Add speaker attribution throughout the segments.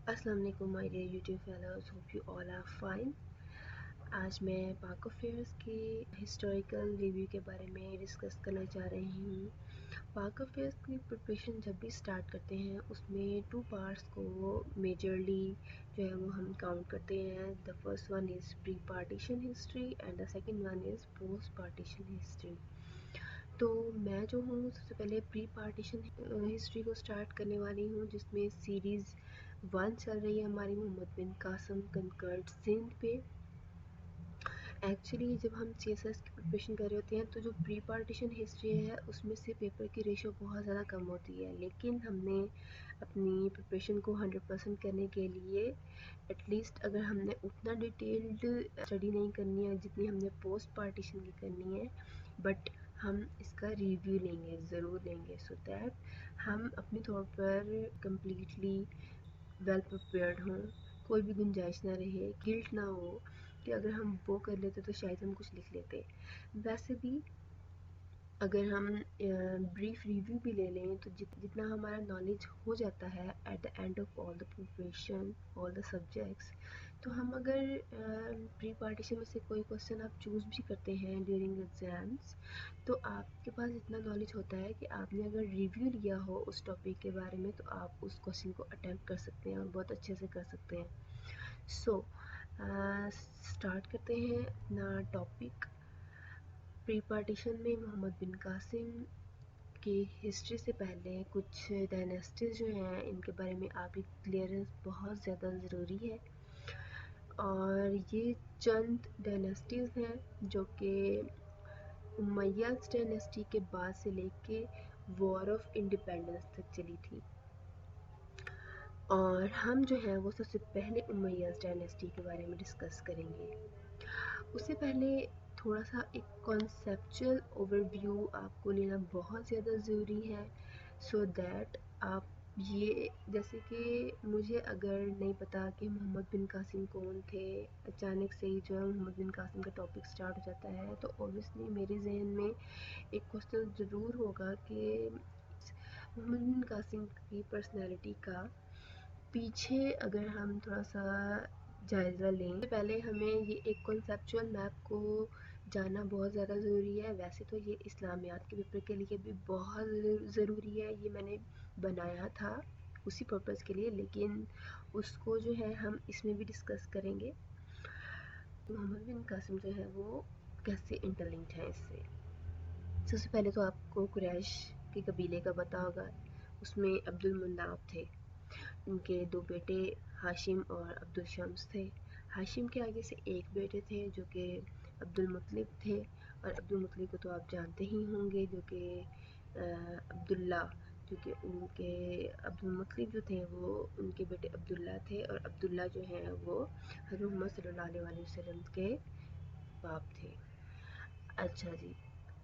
Speaker 1: السلام علیکم my dear YouTube fellows, hope you all are fine. آج میں پاک افیئرس کی ہسٹوریکل ریویو کے بارے میں ڈسکس کرنا چاہ رہی ہوں۔ پاک افیئرس کی پریپریشن جب بھی سٹارٹ کرتے ہیں اس میں 2 پارٹس کو میجرلی جو ہے وہ ہم کاؤنٹ کرتے ہیں۔ The first one is pre partition history and the second one is post partition history. تو میں جو ہوں سب سے پہلے پری پارٹیشن ہسٹری کو سٹارٹ کرنے والی ہوں، جس میں سیریز 1 چل رہی ہے ہماری محمد بن قاسم کنکرڈ سندھ پہ۔ ایکچولی جب ہم سی ایس ایس کی پریپریشن کر رہے ہوتے ہیں تو جو پری پارٹیشن ہسٹری ہے اس میں سے پیپر کی ریشو بہت زیادہ کم ہوتی ہے، لیکن ہم نے اپنی پریپریشن کو 100% کرنے کے لیے ایٹ لیسٹ اگر ہم نے اتنا ڈیٹیلڈ اسٹڈی نہیں کرنی ہے جتنی ہم نے پوسٹ پارٹیشن کی کرنی ہے، بٹ ہم اس کا ریویو لیں گے، ضرور لیں گے، سو دیٹ ہم اپنے طور پر کمپلیٹلی ویل پریپیئرڈ ہوں، کوئی بھی گنجائش نہ رہے، گلٹ نہ ہو کہ اگر ہم وہ کر لیتے تو شاید ہم کچھ لکھ لیتے۔ ویسے بھی اگر ہم بریف ریویو بھی لے لیں تو جتنا ہمارا نالج ہو جاتا ہے at the end of all the preparation all the subjects, تو ہم اگر پری پارٹیشن میں سے کوئی کوشچن آپ چوز بھی کرتے ہیں ڈیورنگ ایگزامس، تو آپ کے پاس اتنا نالج ہوتا ہے کہ آپ نے اگر ریویو لیا ہو اس ٹاپک کے بارے میں تو آپ اس کوشچن کو اٹیمپٹ کر سکتے ہیں اور بہت اچھے سے کر سکتے ہیں۔ سو اسٹارٹ کرتے ہیں اپنا ٹاپک۔ پری پارٹیشن میں محمد بن قاسم کی ہسٹری سے پہلے کچھ ڈائناسٹیز جو ہیں ان کے بارے میں آپ کی کلیئرنس بہت زیادہ ضروری ہے، اور یہ چند ڈائناسٹیز ہیں جو کہ امیاز ڈائناسٹی کے بعد سے لے کے وار آف انڈیپینڈنس تک چلی تھی، اور ہم جو ہیں وہ سب سے پہلے امیاز ڈائناسٹی کے بارے میں ڈسکس کریں گے۔ اس سے پہلے تھوڑا سا ایک کانسیپچل اوور ویو آپ کو لینا بہت زیادہ ضروری ہے، سو دیٹ آپ یہ جیسے کہ مجھے اگر نہیں پتا کہ محمد بن قاسم کون تھے، اچانک سے ہی جو ہے محمد بن قاسم کا ٹاپک سٹارٹ ہو جاتا ہے، تو اوبویسلی میرے ذہن میں ایک کوشچن ضرور ہوگا کہ محمد بن قاسم کی پرسنالٹی کا پیچھے اگر ہم تھوڑا سا جائزہ لیں، پہلے ہمیں یہ ایک کنسیپچول میپ کو جاننا بہت زیادہ ضروری ہے۔ ویسے تو یہ اسلامیات کے پیپر کے لیے بھی بہت ضروری ہے، یہ میں نے بنایا تھا اسی پرپس کے لیے، لیکن اس کو جو ہے ہم اس میں بھی ڈسکس کریں گے۔ محمد بن قاسم جو ہے وہ کیسے انٹرلنکڈ ہیں اس سے۔ سب سے پہلے تو آپ کو قریش کے قبیلے کا پتہ ہوگا، اس میں عبد المناف تھے، ان کے 2 بیٹے ہاشم اور عبد الشمس تھے۔ ہاشم کے آگے سے ایک بیٹے تھے جو کہ عبد المطلب تھے، اور عبد المطلب کو تو آپ جانتے ہی ہوں گے، جو کہ عبداللہ، جو کہ ان کے عبد المطلب جو تھے وہ ان کے بیٹے عبداللہ تھے، اور عبداللہ جو ہیں وہ حضرت محمد صلی اللہ علیہ وسلم کے باپ تھے۔ اچھا جی،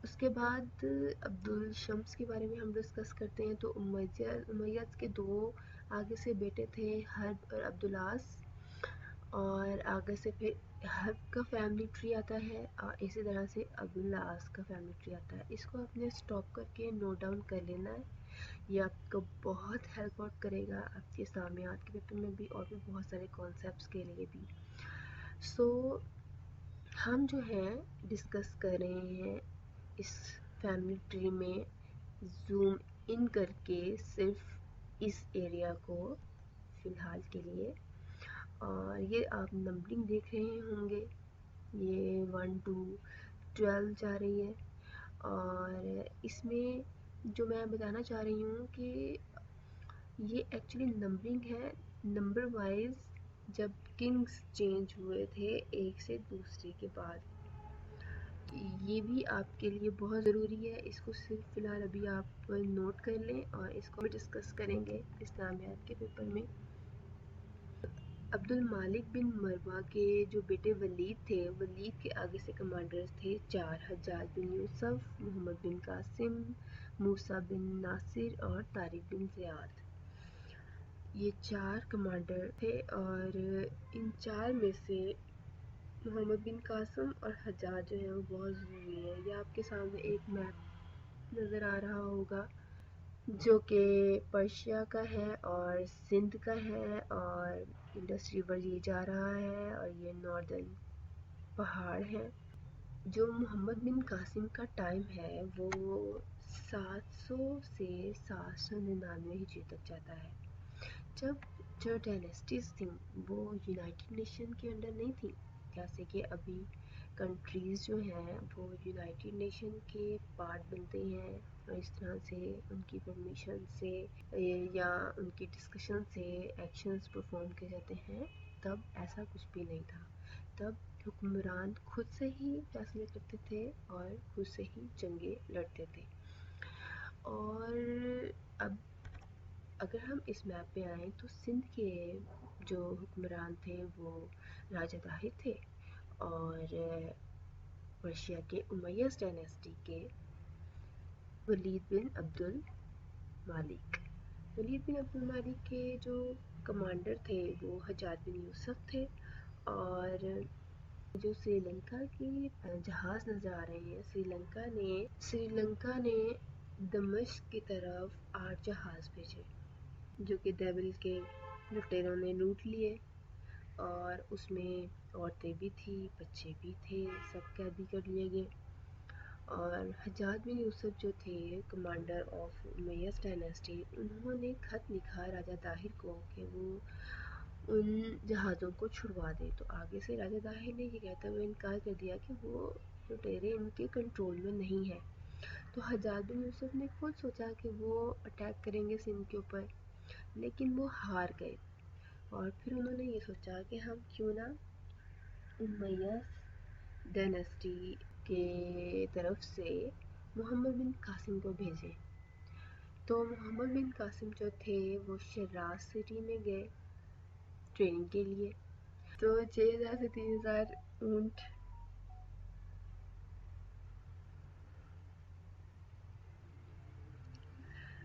Speaker 1: اس کے بعد عبد الشمس کے بارے میں ہم ڈسکس کرتے ہیں۔ تو امیاد کے 2 آگے سے بیٹے تھے، حرب اور عبدالاس، اور آگے سے پھر حرب کا فیملی ٹری آتا ہے، اور اسی طرح سے عبدالاس کا فیملی ٹری آتا ہے۔ اس کو آپ نے اسٹاپ کر کے نوٹ ڈاؤن کر لینا ہے، یہ آپ کو بہت ہیلپ آؤٹ کرے گا آپ کے اسلامیات کے پیپر میں بھی اور بھی بہت سارے کانسیپٹس کے لیے بھی۔ سو ہم جو ہیں ڈسکس کر رہے ہیں اس فیملی ٹری میں زوم ان کر کے صرف اس ایریا کو فی الحال کے لیے، اور یہ آپ نمبرنگ دیکھ رہے ہوں گے، یہ 1 to 12 جا رہی ہے، اور اس میں جو میں بتانا چاہ رہی ہوں کہ یہ ایکچولی نمبرنگ ہے نمبر وائز، جب کنگز چینج ہوئے تھے ایک سے دوسرے کے بعد۔ یہ بھی آپ کے لیے بہت ضروری ہے، اس کو صرف فی الحال ابھی آپ نوٹ کر لیں، اور اس کو بھی ڈسکس کریں گے اسلامیات کے پیپر میں۔ عبد المالک بن مروہ کے جو بیٹے ولید تھے، ولید کے آگے سے کمانڈرز تھے 4، حجاج بن یوسف، محمد بن قاسم، موسیٰ بن ناصر اور طارق بن زیاد۔ یہ 4 کمانڈر تھے، اور ان 4 میں سے محمد بن قاسم اور حجاج جو ہیں وہ بہت ضروری ہے۔ یہ آپ کے سامنے ایک میپ نظر آ رہا ہوگا، جو کہ پرشیا کا ہے اور سندھ کا ہے، اور انڈس ریور یہ جا رہا ہے اور یہ ناردرن پہاڑ ہے۔ جو محمد بن قاسم کا ٹائم ہے وہ 700 سے 799 ہجری تک جاتا ہے، جب جو ڈائنیسٹیز تھیں وہ یونائٹڈ نیشن کے انڈر نہیں تھیں، جیسے کہ ابھی کنٹریز جو ہیں وہ یونائٹڈ نیشن کے پارٹ بنتے ہیں، اور اس طرح سے ان کی پرمیشن سے یا ان کی ڈسکشن سے ایکشنز پرفارم کیے جاتے ہیں۔ تب ایسا کچھ بھی نہیں تھا، تب حکمران خود سے ہی فیصلے کرتے تھے اور خود سے ہی جنگیں لڑتے تھے۔ اور اب اگر ہم اس میپ پہ آئیں تو سندھ کے جو حکمران تھے وہ راجہ طاہر تھے، اور پرشیا کے امیہ ڈائنیسٹی کے ولید بن عبد المالک۔ ولید بن عبد المالک کے جو کمانڈر تھے وہ حجاج بن یوسف تھے، اور جو سری لنکا کے جہاز نظر آ رہے ہیں، سری لنکا نے دمشق کی طرف 8 جہاز بھیجے جو کہ دیول کے لٹیروں نے لوٹ لیے، اور اس میں عورتیں بھی تھیں، بچے بھی تھے، سب قیدی کر لیے گئے۔ اور حجاج بن یوسف جو تھے کمانڈر آف امیہ ڈائنیسٹی، انہوں نے خط لکھا راجہ طاہر کو کہ وہ ان جہازوں کو چھڑوا دے، تو آگے سے راجہ طاہر نے یہ کہتا ہوا انکار کر دیا کہ وہ لٹیرے ان کے کنٹرول میں نہیں ہیں۔ تو حجاج بن یوسف نے خود سوچا کہ وہ اٹیک کریں گے سندھ کے اوپر، لیکن وہ ہار گئے، اور پھر انہوں نے یہ سوچا کہ ہم کیوں نہ امیہ ڈائنیسٹی کے طرف سے محمد بن قاسم کو بھیجیں۔ تو محمد بن قاسم جو تھے وہ شیراز سٹی میں گئے ٹریننگ کے لیے۔ تو 6000 سے 3000 اونٹ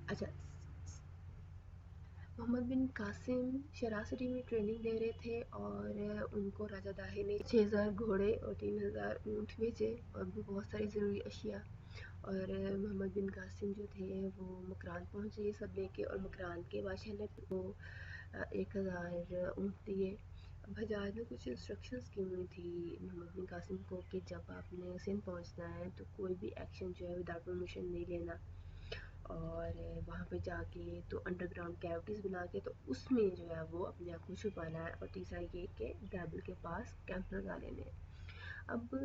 Speaker 1: اچھا محمد بن قاسم شیراز سٹی میں ٹریننگ دے رہے تھے، اور ان کو راجہ طاہر نے 6000 گھوڑے اور 3000 اونٹ بھیجے اور بھی بہت ساری ضروری اشیاء، اور محمد بن قاسم جو تھے وہ مکران پہنچے یہ سب لے کے، اور مکران کے بادشاہ نے کو 1000 اونٹ دیے۔ اب حجاج نے کچھ انسٹرکشنز کی ہوئی تھی محمد بن قاسم کو کہ جب آپ نے سندھ پہنچنا ہے تو کوئی بھی ایکشن جو ہے وداؤٹ پرمیشن نہیں لینا، اور وہاں پہ جا کے تو انڈر گراؤنڈ کیوٹیز بنا کے تو اس میں جو ہے وہ اپنے آپ کو چھپانا ہے، اور تیسرا یہ کہ دیبل کے پاس کیمپ لگا لینے۔ اب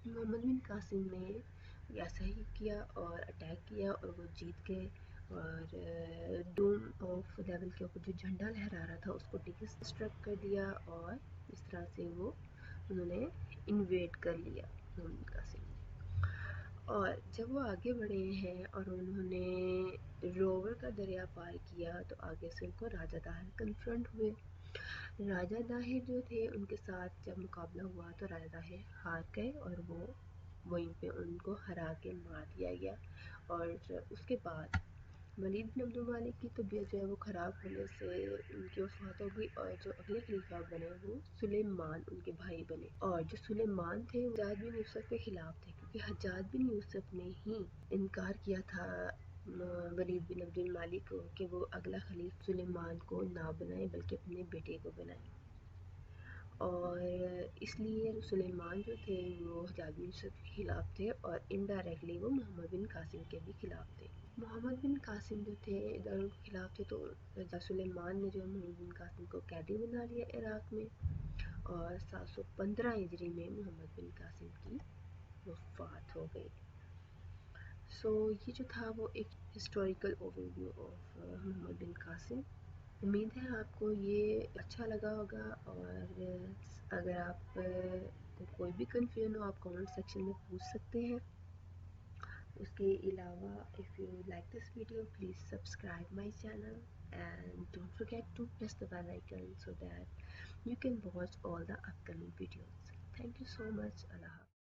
Speaker 1: محمد بن قاسم نے ایسا ہی کیا اور اٹیک کیا، اور وہ جیت گئے، اور ڈوم آف دیبل کے اوپر جو جھنڈا لہرا رہا تھا اس کو ڈسٹرکٹ کر دیا، اور اس طرح سے انہوں نے انویڈ کر لیا محمد بن قاسم نے۔ اور جب وہ آگے بڑھے ہیں اور انہوں نے روور کا دریا پار کیا تو آگے سے ان کو راجہ طاہر کنفرنٹ ہوئے۔ راجہ طاہر جو تھے ان کے ساتھ جب مقابلہ ہوا تو راجہ طاہر ہار گئے، اور وہ وہیں پہ ان کو ہرا کے مار دیا گیا۔ اور اس کے بعد ولید بن عبد المالک کی طبیعت جو ہے وہ خراب ہونے سے ان کی وفات ہو گئی، اور جو اگلے خلیفہ بنے وہ سلیمان ان کے بھائی بنے، اور جو سلیمان تھے وہ حجاج بن یوسف کے خلاف تھے، کیونکہ حجاج بن یوسف نے ہی انکار کیا تھا ولید بن عبد المالک کو کہ وہ اگلا خلیفہ سلیمان کو نہ بنائے بلکہ اپنے بیٹے کو بنائے، اور اس لیے سلیمان جو تھے وہ حجاج بن یوسف کے خلاف تھے، اور انڈائریکٹلی وہ محمد بن قاسم کے بھی خلاف تھے۔ محمد بن قاسم جو تھے ادھر ان کے خلاف تھے، تو راجہ سلیمان نے جو محمد بن قاسم کو قیدی بنا لیا عراق میں، اور 715 ہجری میں محمد بن قاسم کی وفات ہو گئی۔ سو یہ جو تھا وہ ایک ہسٹوریکل اوور ویو آف محمد بن قاسم۔ امید ہے آپ کو یہ اچھا لگا ہوگا، اور اگر آپ کو کوئی بھی کنفیوژن ہو آپ کمنٹ سیکشن میں پوچھ سکتے ہیں۔ اس کے علاوہ if you like this video please subscribe my channel and don't forget to press the bell icon so that you can watch all the upcoming videos. Thank you so much. Allah Hafiz.